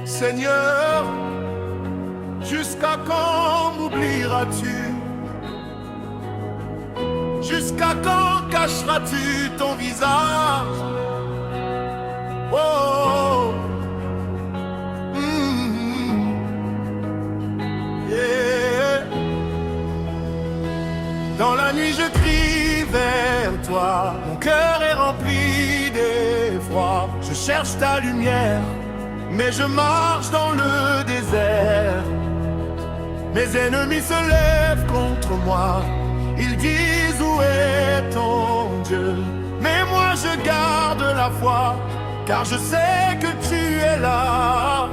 Seigneur, jusqu'à quand m'oublieras-tu? Jusqu'à quand cacheras-tu ton visage? Oh, yeah. Dans la nuit je crie vers toi, mon cœur est rempli d'effroi. Je cherche ta lumière, mais je marche dans le désert. Mes ennemis se lèvent contre moi, ils disent où est ton Dieu? Mais moi je garde la foi, car je sais que tu es là.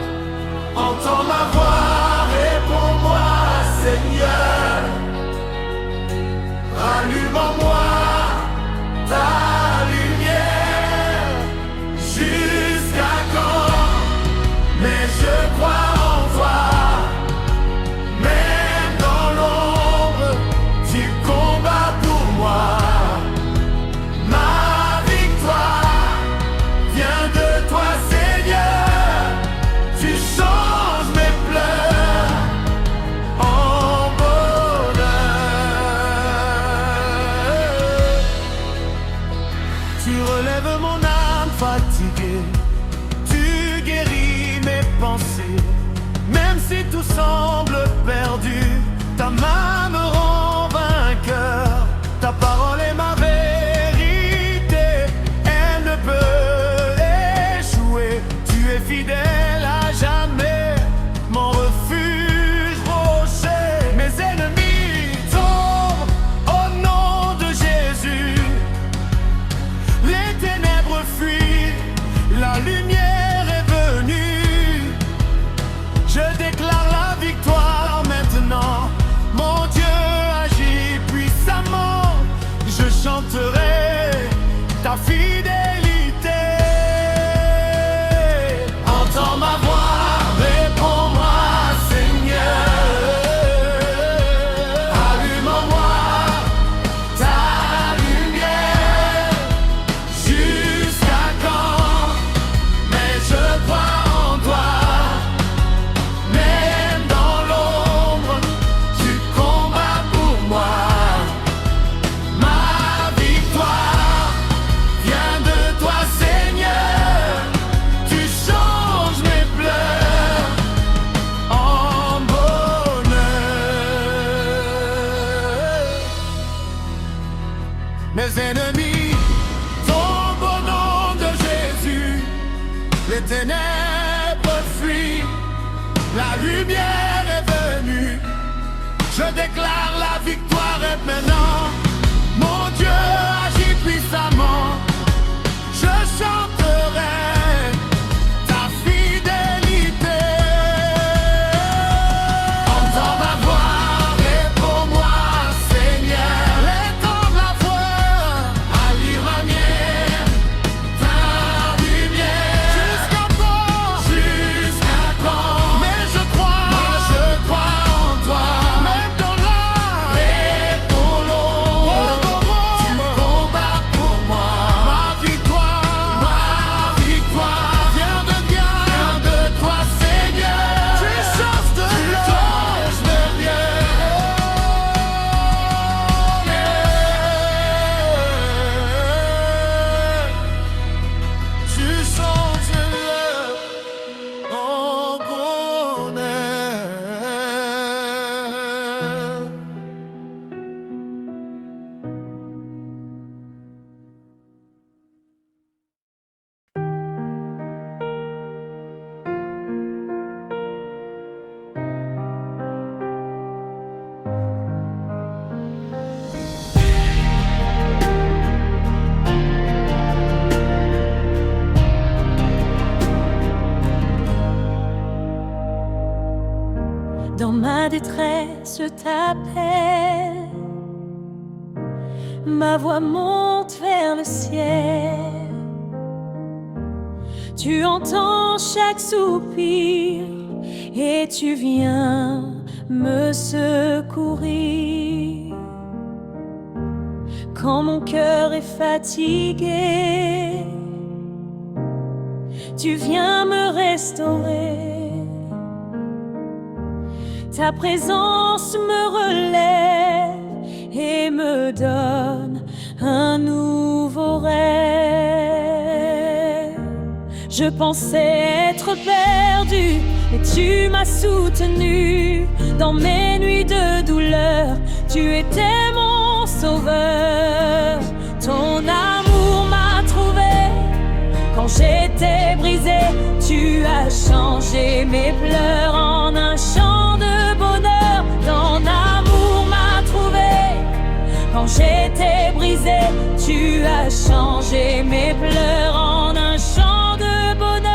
Entends ma voix, réponds-moi, Seigneur. Allume en moi ta lumière. Jusqu'à quand? Mais je crois en toi. Même dans l'ombre, tu combats pour moi. Ma victoire vient de toi, Seigneur. Tu changes mes pleurs en bonheur. Tu relèves mon âme fatiguée. Tu guéris mes pensées. Même si tout semble perdu, ta main me rend vainqueur. Ta parole est ma vérité, elle ne peut échouer. Tu es fidèle à jamais, mon refuge, rocher. Mes ennemis tombent au nom de Jésus. Les ténèbres fuient, la lumière est venue. Je déclare la victoire maintenant. Mon Dieu agit puissamment. Je chanterai ta fidélité. Entends ma voix, réponds-moi, Seigneur. Allume en moi ta lumière. Jusqu'à quand? Mais je crois en toi. Même dans l'ombre, tu combats pour moi. Ma victoire vient de toi, Seigneur. Tu changes mes pleurs en bonheur. Mes ennemis tombent au nom de Jésus. Les ténèbres fuient, la lumière est venue. Je déclare la victoire est maintenant. Mon Dieu agit puissamment. Je chanterai ta fidélité. Entends ma voix, réponds-moi, Seigneur. Étends la voix, allume ma mienne, ta lumière. Jusqu'à quand? Jusqu'à quand? Mais je crois en toi. Même dans l'âme et pour l'ombre, tu combats pour moi. Ma victoire vient de toi, Seigneur. Tu changes de bien. Tu changes l'heure en bonheur. Dans ma détresse, je t'appelle. Ma voix monte vers le ciel. Tu entends chaque soupir et tu viens me secourir. Quand mon cœur est fatigué, tu viens me restaurer. Ta présence me relève et me donne un nouveau rêve. Je pensais être perdu, mais tu m'as soutenu. Dans mes nuits de douleur, tu étais mon sauveur. Ton amour m'a trouvé. Quand j'étais brisé, tu as changé mes pleurs en un chant de bonheur. Ton amour m'a trouvé. Quand j'étais brisé, tu as changé mes pleurs en un chant de bonheur.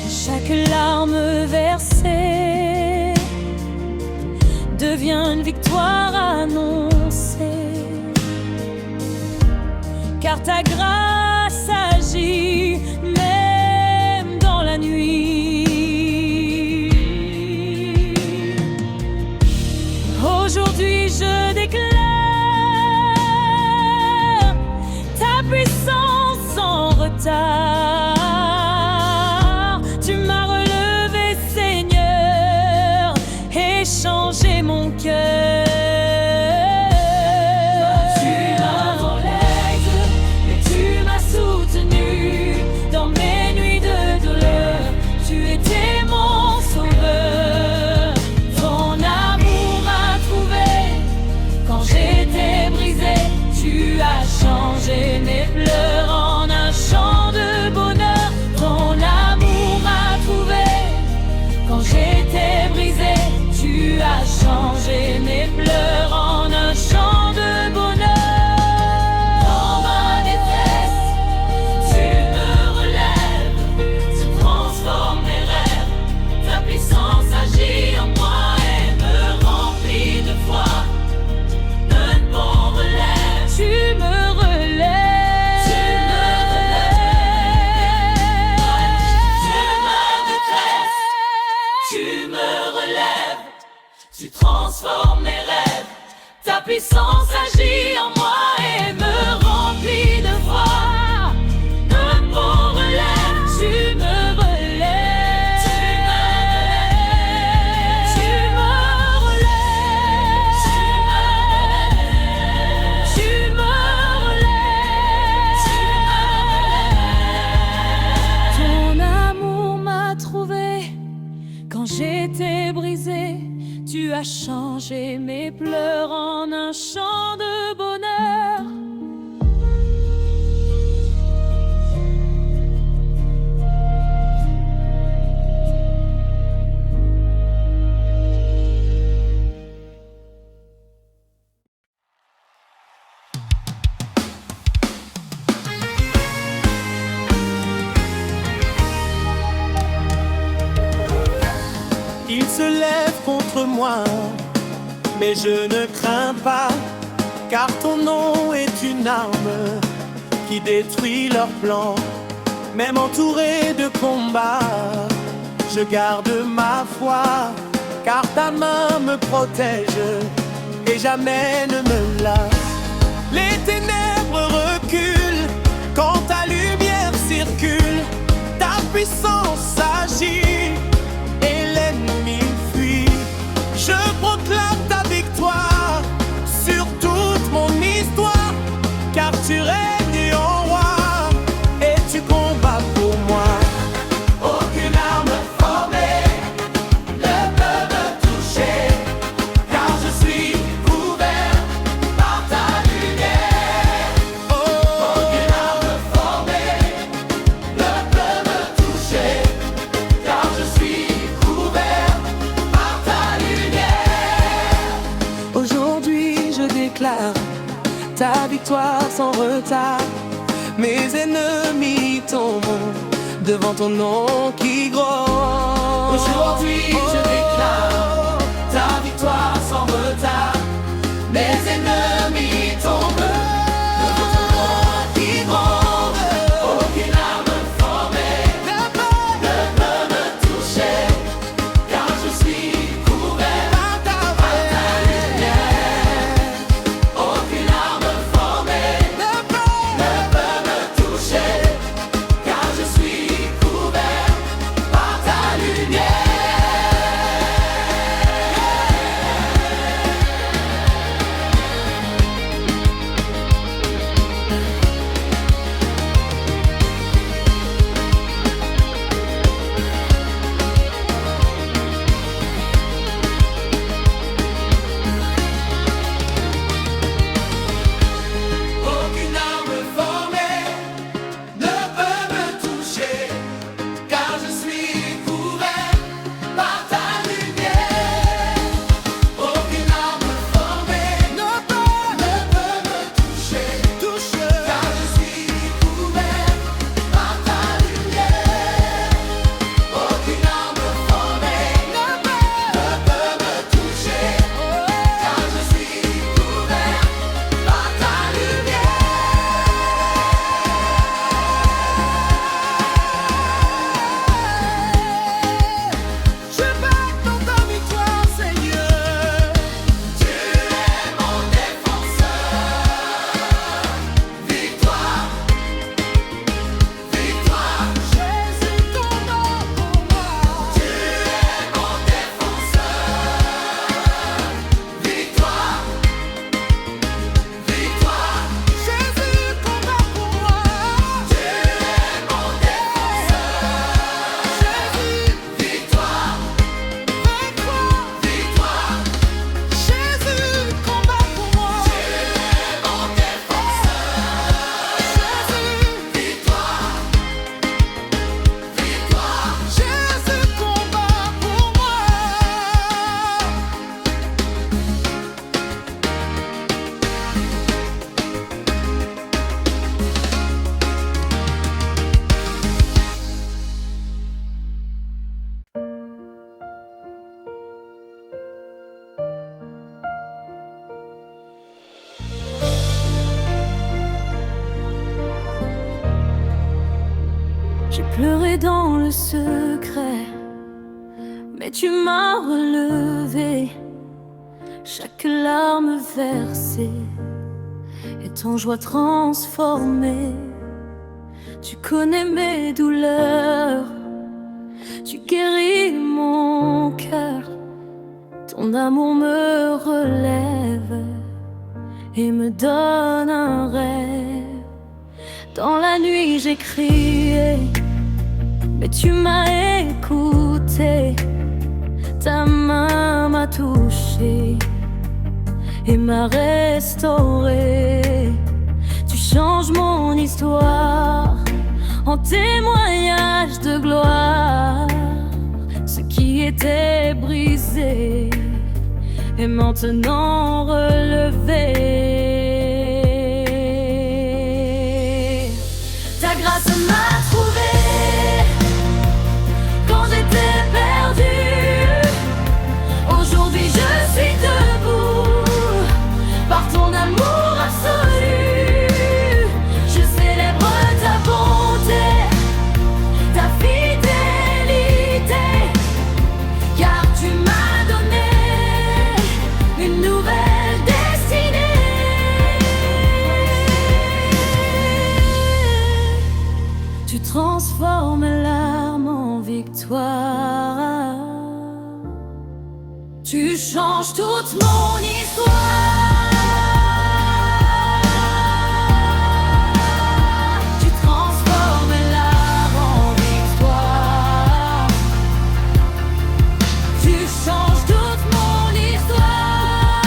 Chaque larme versée devient une victoire annoncée, car ta grâce agit même dans la nuit. Aujourd'hui je déclare ta puissance sans retard. Tu m'as relevé, Seigneur, et changé mon cœur. Mes pleurs en un chant de bonheur. Ton amour m'a trouvé. Quand j'étais brisé, tu as changé mes pleurs en un chant de bonheur. Dans ma détresse, tu me relèves, tu transformes mes rêves. Ta puissance agit en moi et me remplit de foi. Donne bon relève, tu me tu transformes mes rêves, ta puissance agit en moi et me remplit de foi. Un bon relève, tu me relèves, tu me relèves, tu me relèves. Ton amour m'a trouvé quand j'étais brisé. Tu as changé mes pleurs en un chant de bonheur. Ils se lèvent contre moi, mais je ne crains pas, car ton nom est une arme qui détruit leurs plans. Même entouré de combats, je garde ma foi, car ta main me protège et jamais ne me lâche. Les ténèbres reculent quand ta lumière circule, ta puissance agit et l'ennemi fuit. Je proclame ta victoire sur toute mon histoire, car tu règnes en roi et tu combats pour moi. Aucune arme formée ne peut me toucher, car je suis couvert par ta lumière. Aucune arme formée ne peut me toucher, car je suis couvert par ta lumière. Aujourd'hui je déclare ta victoire sans retard. Mes ennemis tombent devant ton nom qui gronde. Aujourd'hui je déclare ta victoire sans retard. Mes ennemis tombent devant ton nom qui gronde. Aucune arme formée ne peut me toucher, car je suis Je bats dans ta victoire, Seigneur. Tu es mon défenseur. Victoire, victoire. Jésus combat pour moi. Tu es mon défenseur. Victoire, victoire. Jésus combat pour moi. Tu es mon défenseur. Jésus, victoire, victoire, victoire. Jésus combat pour moi. Tu es mon défenseur. Jésus, victoire, victoire. Jésus combat pour moi. J'ai pleuré dans le secret, mais tu m'as relevé. Chaque larme versée est en joie transformée. Tu connais mes douleurs, tu guéris mon cœur. Ton amour me relève et me donne un rêve. Dans la nuit j'ai crié, mais tu m'as écouté. Ta main m'a touché et m'a restauré. Tu changes mon histoire en témoignage de gloire. Ce qui était brisé est maintenant relevé. Ta grâce m'a trouvé quand j'étais perdu. Aujourd'hui je suis debout par ton amour absolu. Je célèbre ta bonté, ta fidélité, car tu m'as donné une nouvelle destinée. Tu transformes larmes en victoire. Tu changes toute mon histoire. Tu transformes larmes en victoire. Tu changes toute mon histoire.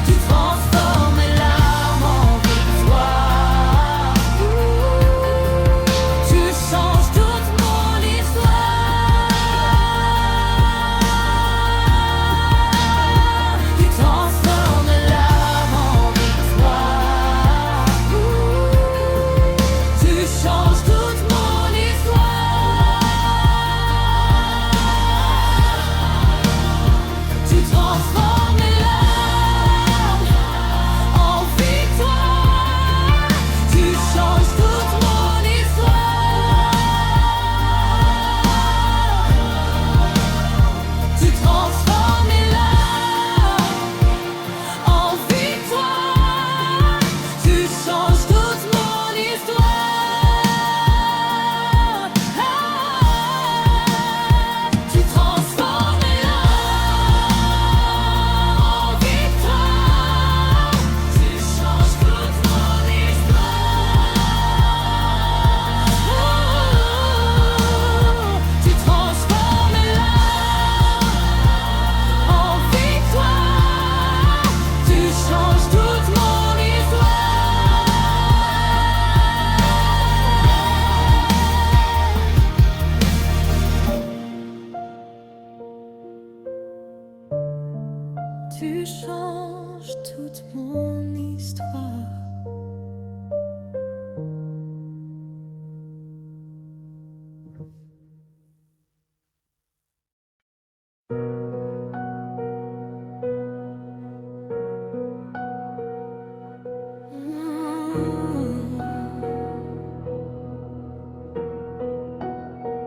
Tu transformes larmes en victoire. Tu changes toute mon histoire.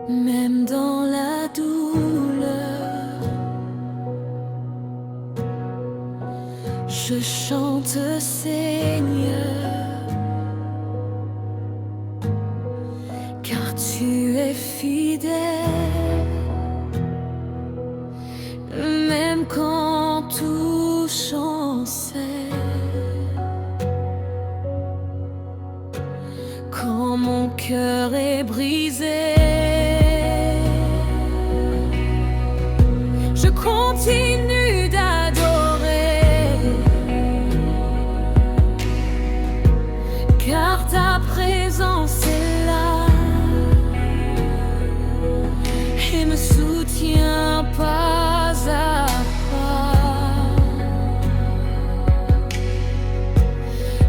même dans la douleur. Je chante, Seigneur, car tu es fidèle, même quand tout chancelle, quand mon cœur est brisé. Je continue d'adorer, car ta présence est là et me soutient pas à pas.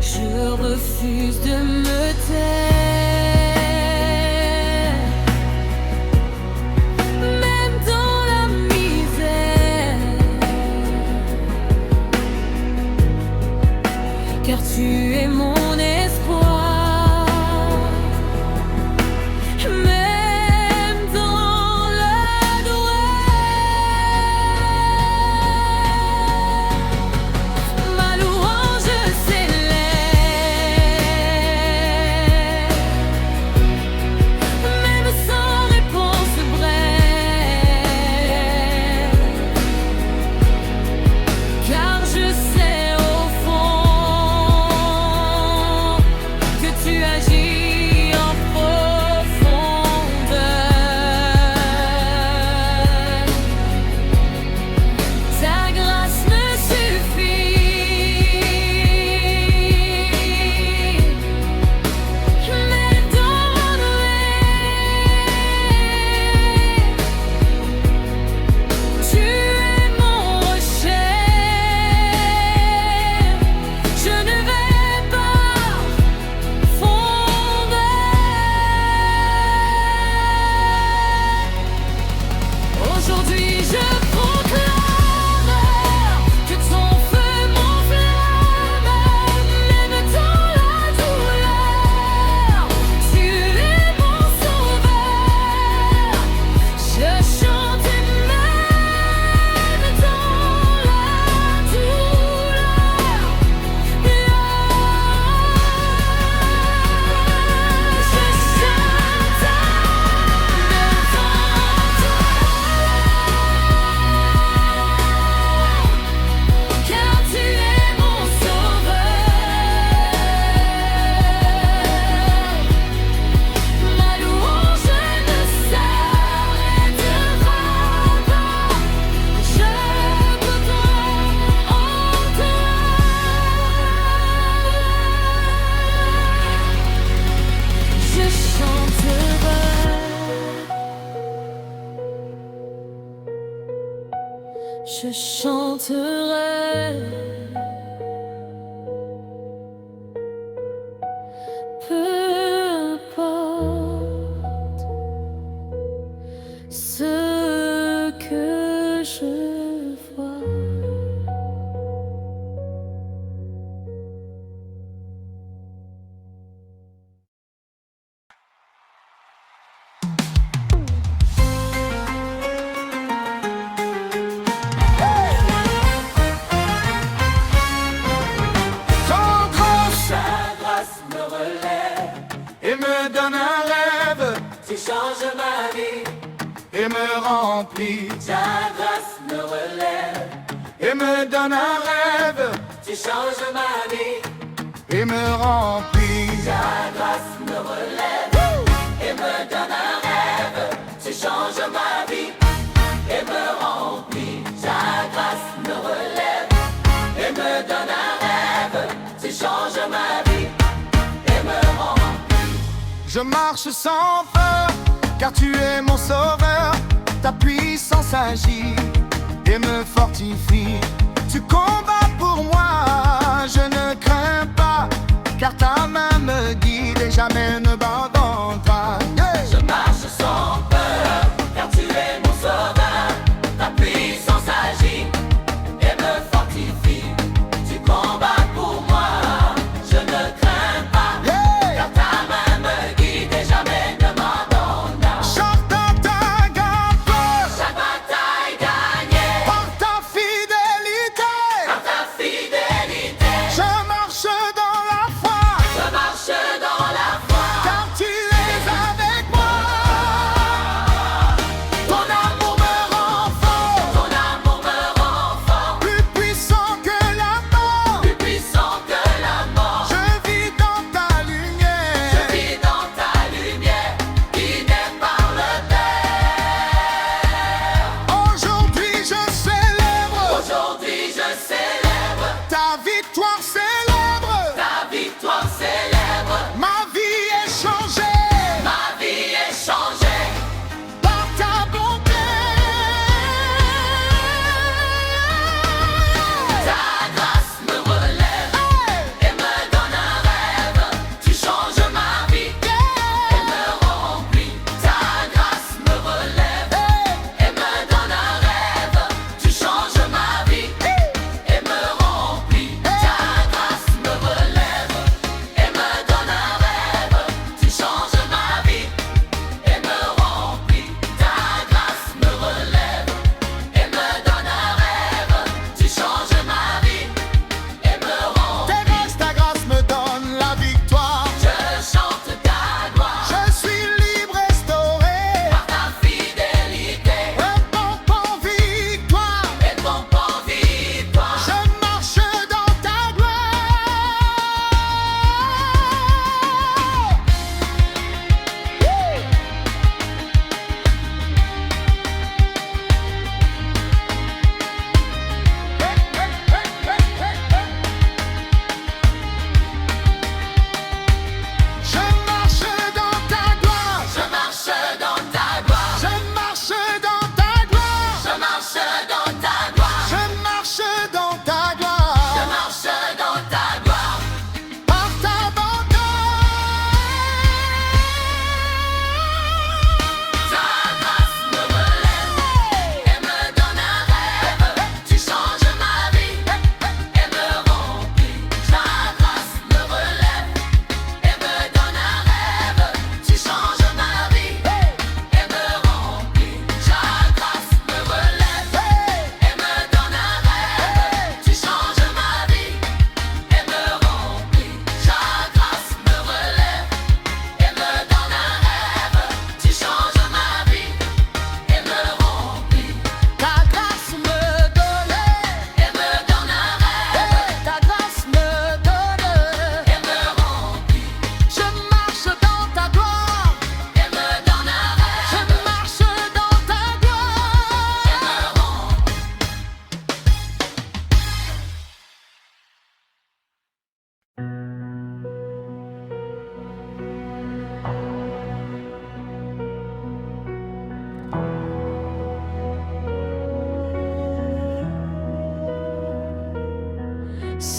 Je refuse de me taire. Car tu es mon espoir, même dans la douleur. Ma louange s'élève, même sans réponse brève, car je sais au fond tu agis en profondeur. Ta grâce me suffit, mais dans mon tu es mon rocher. Je ne vais pas fondre. Aujourd'hui je proclame que ton feu m'enflamme, même dans la douleur. Tu es mon sauveur. Je chante même dans la douleur. Je chante même car tu es mon sauveur. Ma louange ne s'arrêtera pas. Je voudrais en toi. Je chanterai. Je chanterai, peu importe ce que je vois. Son grâce, sa grâce me relève et me donne un rêve. Tu changes ma vie et me remplis. Sa grâce me relève et me donne un rêve. Tu changes ma vie et me remplis. Sa grâce me relève et me donne un rêve. Tu changes ma vie et me remplis. Sa grâce me relève et me donne un rêve. Tu changes ma vie et me remplis. Je marche sans peur, car tu es mon sauveur. Ta puissance agit et me fortifie. Tu combats pour moi, je ne crains pas, car ta main me guide et jamais ne m'abandonnera. Je marche sans peur, car tu es mon sauveur. Ta puissance agit et me fortifie. Tu combats pour moi, je ne crains pas, car ta main me guide et jamais ne m'abandonne. Chante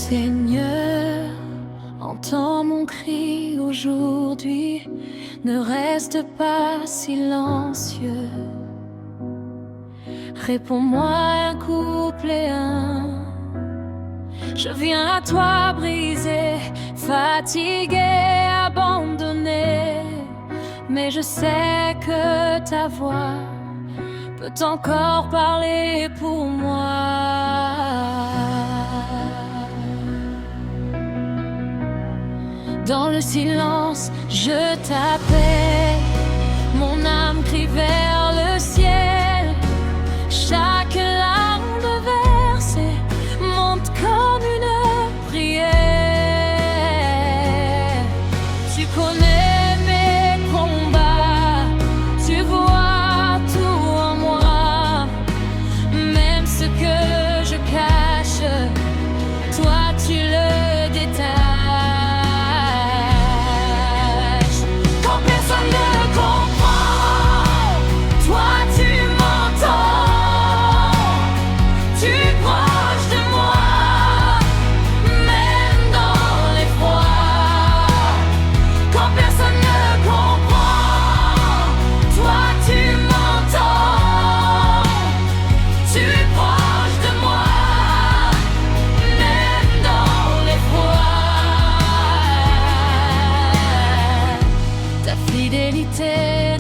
Seigneur, entends mon cri aujourd'hui, ne reste pas silencieux. Réponds-moi un couplet, je viens à toi brisé, fatigué, abandonné, mais je sais que ta voix peut encore parler pour moi. Dans le silence, je t'appelle, mon âme crie vers le ciel. Chaque larme de verset monte comme une prière. Tu connais mes combats, tu vois tout en moi, même ce que je cache, toi tu le détaches.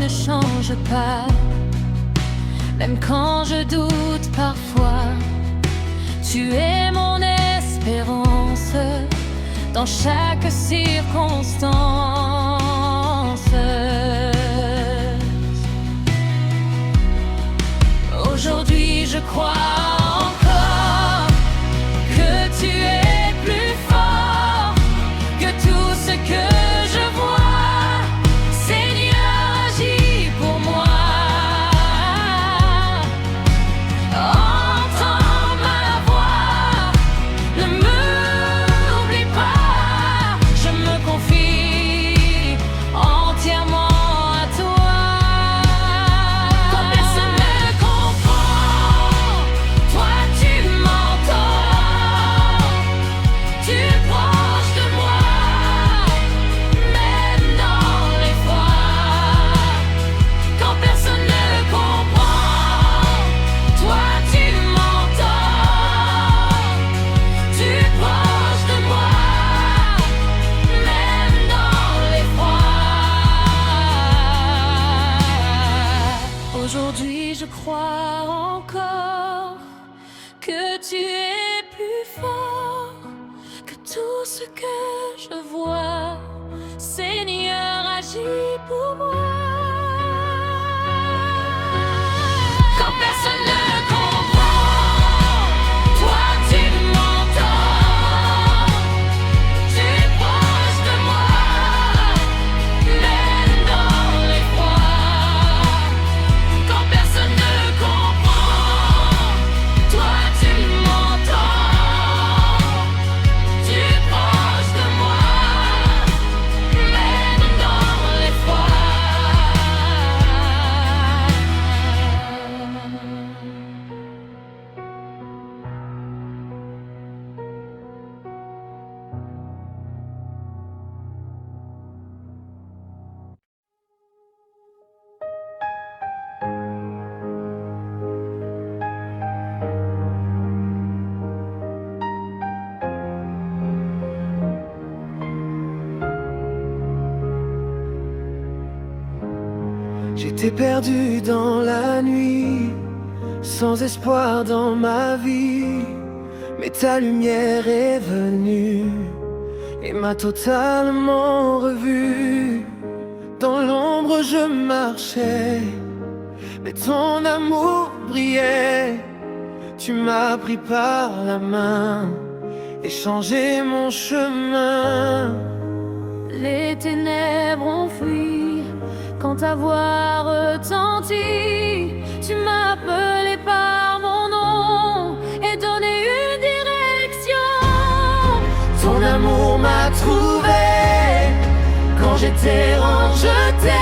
Ne change pas, même quand je doute parfois. Tu es mon espérance dans chaque circonstance. Aujourd'hui je crois encore que tu es plus fort que tout ce que je vois. Aujourd'hui je crois encore que tu es plus fort que tout ce que je vois. Seigneur, agis pour moi. Quand personne ne comprend, toi tu m'entends. Tu es proche de moi, même dans les froids. Quand personne ne comprend, toi tu m'entends. Tu es proche de moi, même dans les froids. J'étais perdu dans la nuit, sans espoir dans ma vie, mais ta lumière est venue et m'a totalement revu. Dans l'ombre je marchais, mais ton amour brillait. Tu m'as pris par la main et changé mon chemin. Les ténèbres ont fui quand ta voix retentit. Tu m'as appelé par mon nom et donné une direction. Ton amour m'a trouvé quand j'étais rejeté.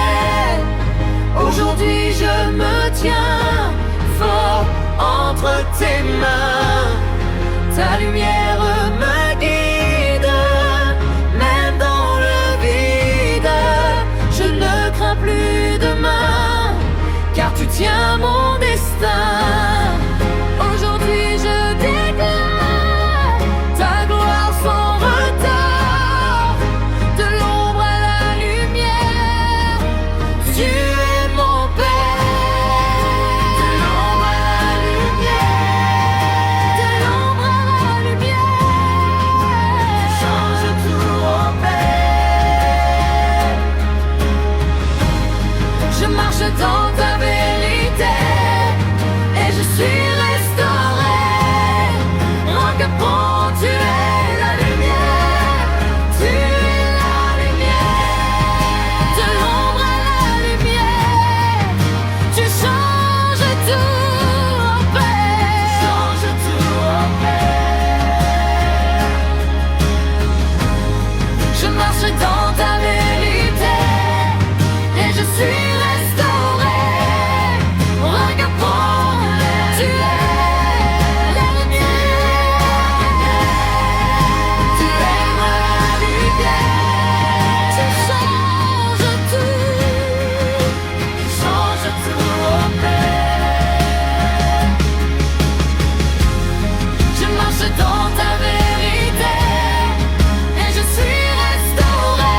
Aujourd'hui je me tiens fort entre tes mains. Ta lumière me guide. dans ta vérité et je suis restauré. Roquepont, tu es la lumière, tu es la lumière. De l'ombre à la lumière, tu changes tout en paix. Change tout en paix. Je marche dans ta vérité et je suis restauré. Roquepont, tu es la lumière. Tu es la lumière. Tu changes tout en paix. Je marche dans ta vérité et je suis restauré.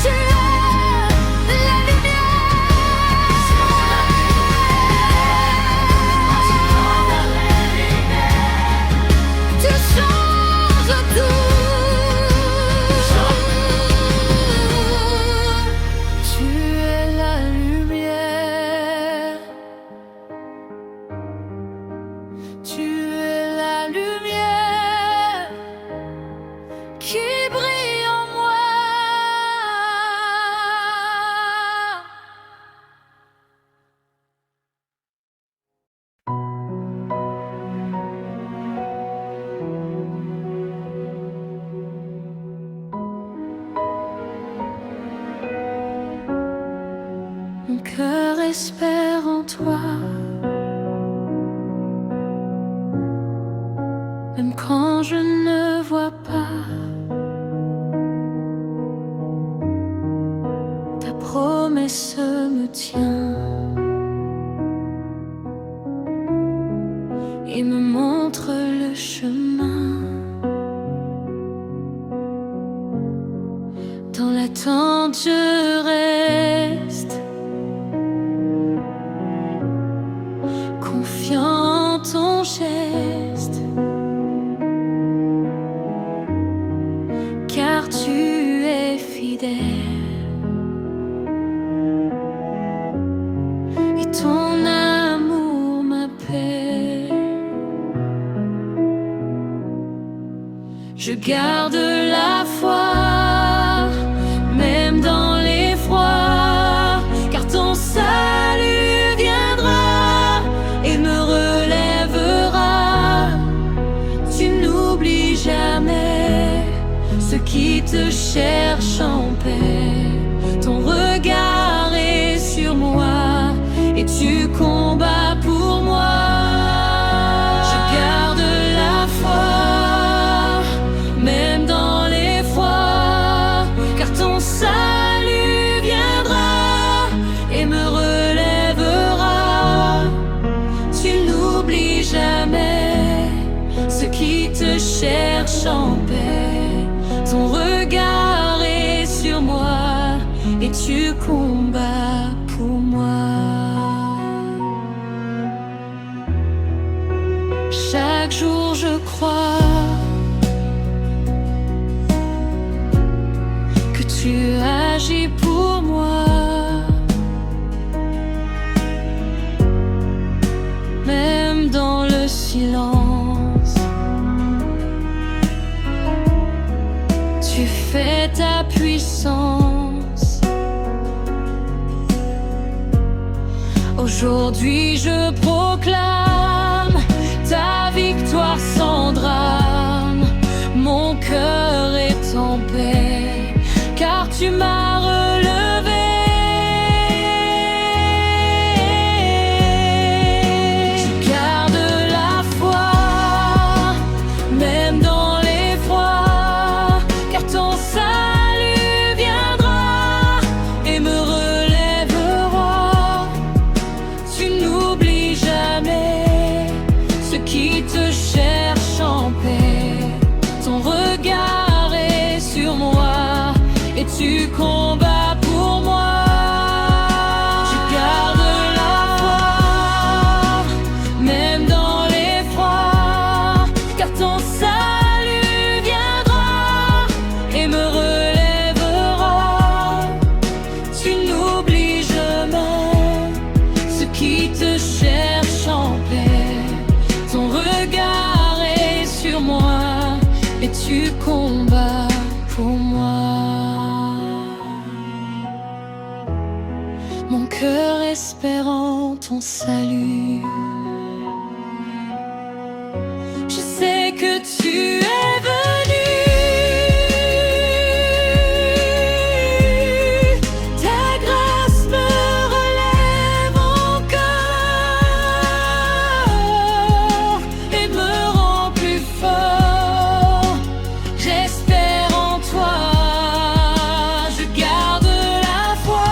Tu es la lumière. Tu changes tout. Tu es la lumière. Tu es la lumière qui brille en moi. Mon cœur espère en toi, même quand je ne vois pas. Ta promesse me tient et me montre le chemin. Dans l'attente, je reste confiant en ton geste, car tu es fidèle et ton amour m'appelle. Je garde la foi, même dans l'effroi, car ton salut viendra et me relèvera. Tu n'oublies jamais ceux qui te cherchent en paix. Ton regard est sur moi et tu combats pour moi. Je garde la foi, même dans l'effroi, car ton salut viendra et me relèvera. Tu n'oublies jamais ceux qui te cherchent en paix. Ton regard est sur moi et tu combats pour moi. Chaque jour je crois que tu agis pour moi, même dans le silence. Tu fais ta puissance. Aujourd'hui je proclame ta victoire sans drame. Mon cœur est en paix, car tu m'as relevé. Je garde la foi, même dans l'effroi, car ton salut viendra et me relèvera. Tu n'oublies jamais ceux qui te cherchent en paix. Ton regard est sur moi et tu combats qui te cherchent en paix. Ton regard est sur moi et tu combats pour moi. Mon cœur espérant ton salut. Je sais que tu es venu. Ta grâce me relève encore et me rend plus fort. J'espère en toi, je garde la foi,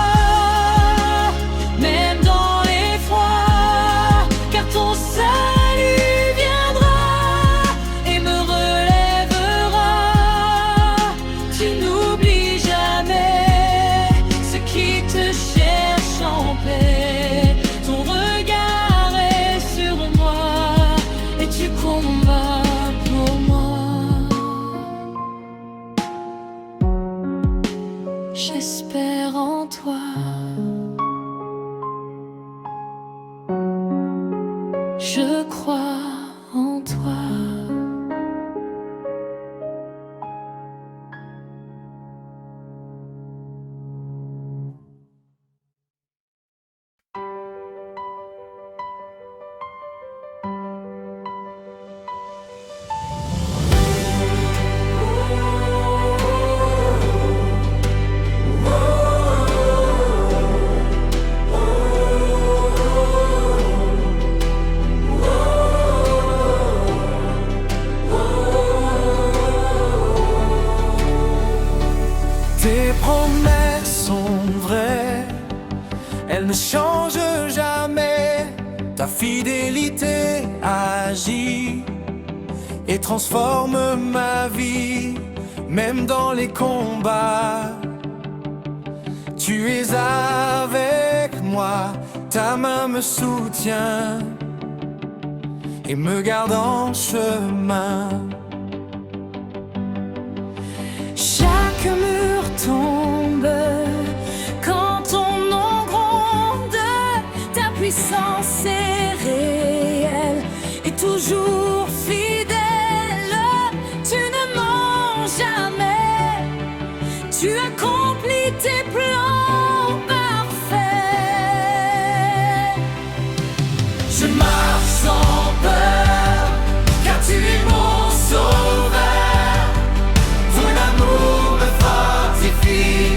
même dans l'effroi, car ton salut viendra et me relèvera. Tu n'oublies jamais ceux qui te cherchent en paix. Ton regard est sur moi et tu combats pour moi. J'espère en toi. Je crois en toi. Tes promesses sont vraies, elles ne changent jamais. Ta fidélité agit et transforme ma vie, même dans les combats. Tu es avec moi, ta main me soutient et me garde en chemin. Chaque mur tombe quand ton nom gronde. Ta puissance est réelle et toujours fidèle. Tu ne mens jamais, tu accomplis tes plans parfaits. Je marche sans peur, car tu es mon sauveur. Ton amour me fortifie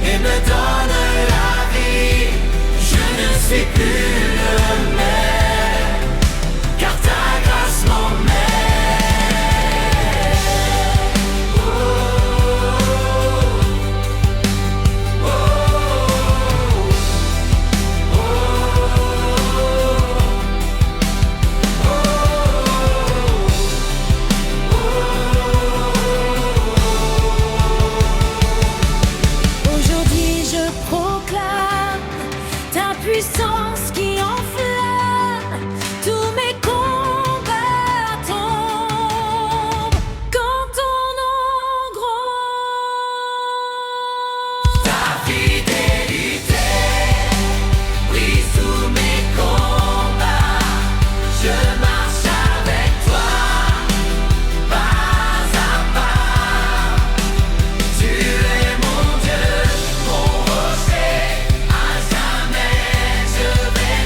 et me donne la vie. Je ne suis plus le même, car ta grâce m'emmène. Oh, oh, oh, oh, Aujourd'hui je proclame ta puissance qui enflamme. Tous mes combats tombent quand ton nom gronde. ta fidélité brise tous mes combats. Je marche avec toi, pas à pas. Tu es mon Dieu, mon rocher, à jamais je vais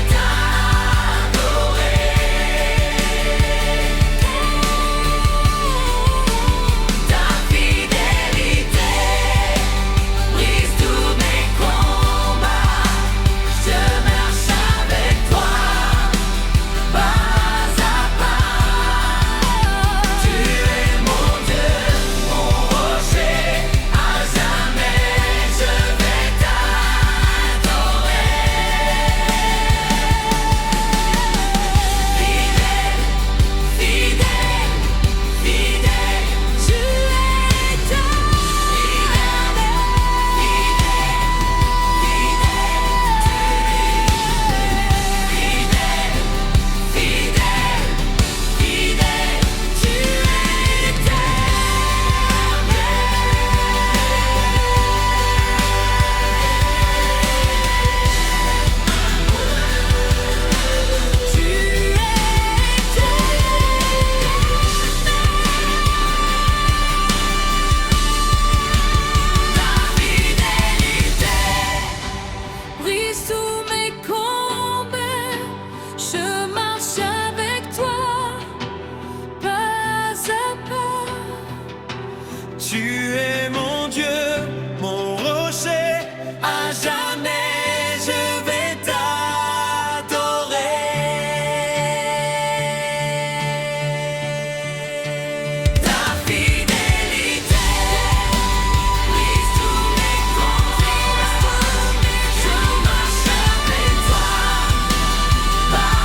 brise tous mes combats. Je marche avec toi, pas à pas. Tu es mon Dieu, mon rocher, à jamais je vais t'adorer. Ta fidélité brise tous mes combats. Je marche avec toi, pas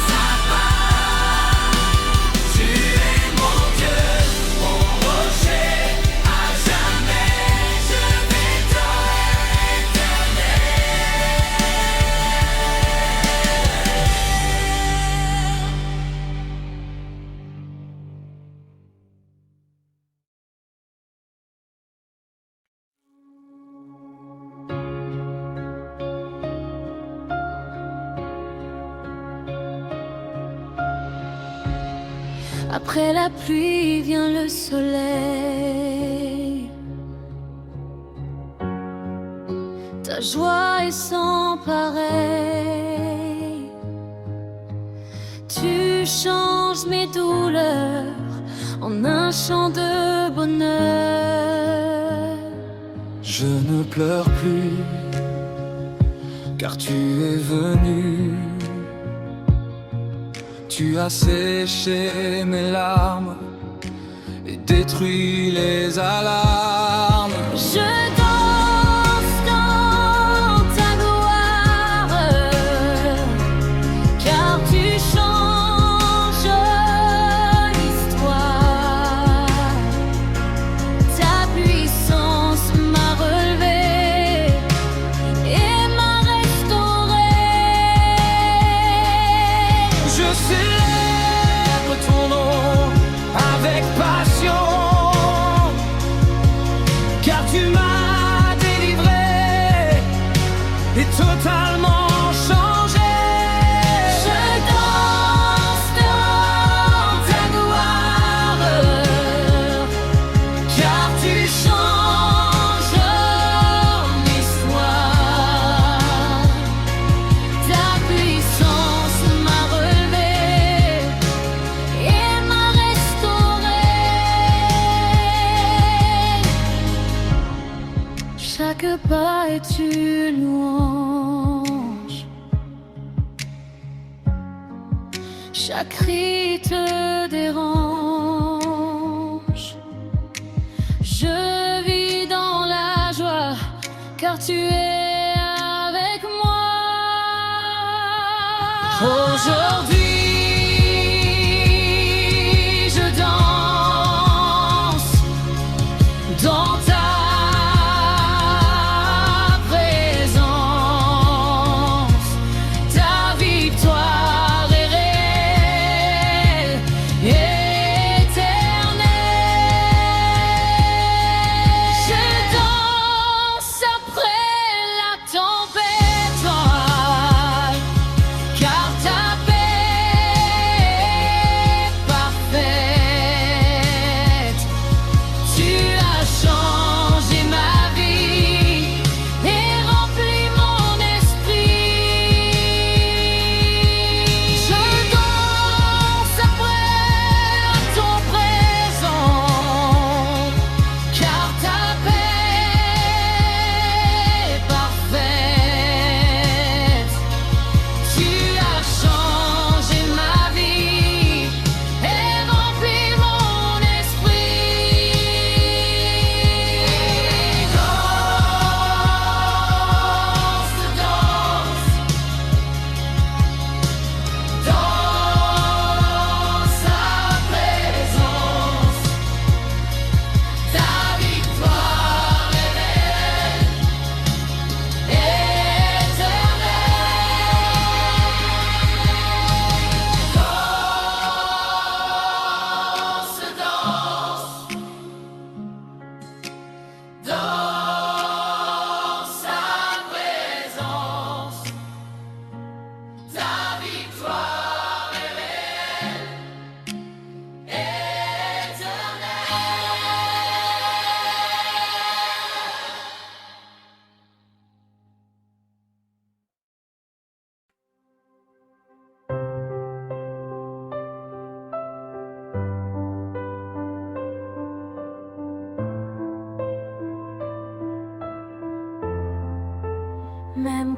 à pas. Tu es mon Dieu, mon rocher, à jamais je vais t'adorer. Après la pluie vient le soleil. Ta joie est sans pareil. Tu changes mes douleurs en un chant de bonheur. Je ne pleure plus, car tu es venu. Tu as séché mes larmes et détruit les alarmes. Je danse dans ta gloire, car tu changes l'histoire. Ta puissance m'a relevé et m'a restauré. Je célèbre ton nom avec passion, car tu m'as délivré et totalement changé. Je danse dans ta gloire, Car tu changes l'histoire. Ta puissance m'a relevé et m'a restauré. Chaque pas est une louange, chaque cri te dérange. Je vis dans la joie, car tu es avec moi. Aujourd'hui, je danse dans ta présence. Ta victoire est réelle, éternelle. Je danse après la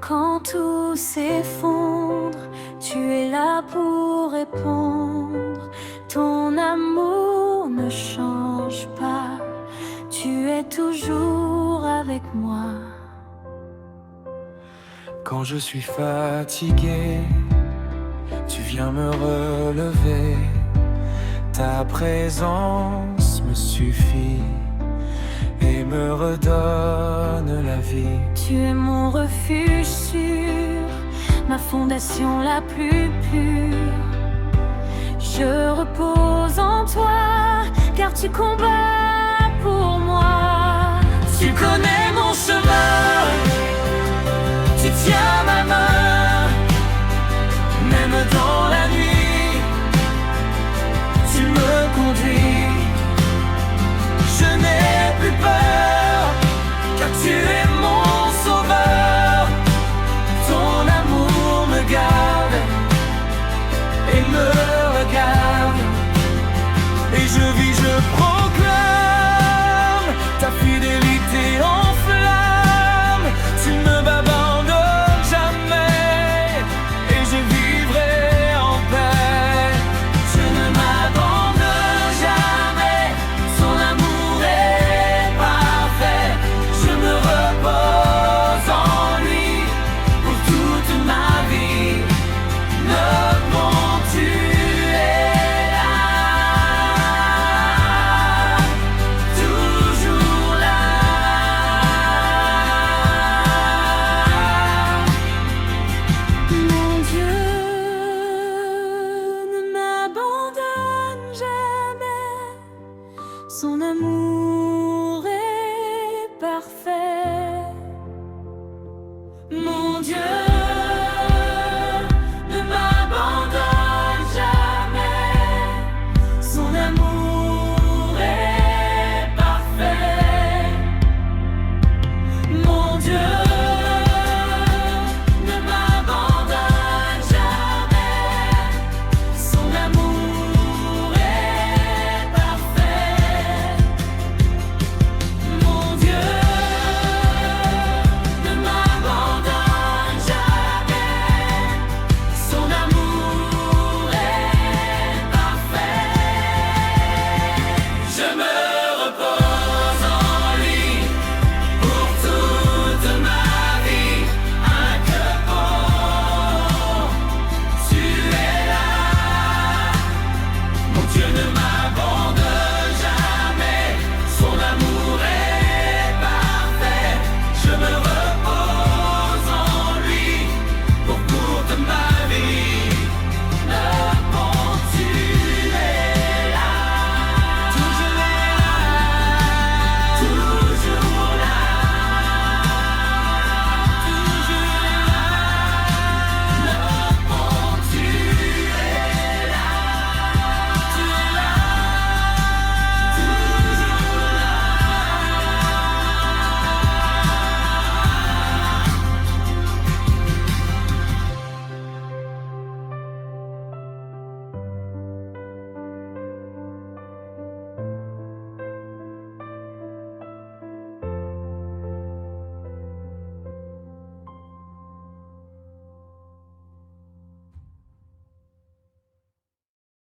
Quand tout s'effondre, tu es là pour répondre. Ton amour ne change pas, tu es toujours avec moi. Quand je suis fatigué, tu viens me relever. Ta présence me suffit et me redonne la vie. Tu es mon refuge sûr, ma fondation la plus pure. Je repose en toi, car tu combats pour moi. Tu connais mon chemin, tu tiens ma main, même dans la nuit, tu me conduis. Je n'ai plus peur, car tu es mon sauveur. Ton amour me garde et me regarde, et je vis, je prends.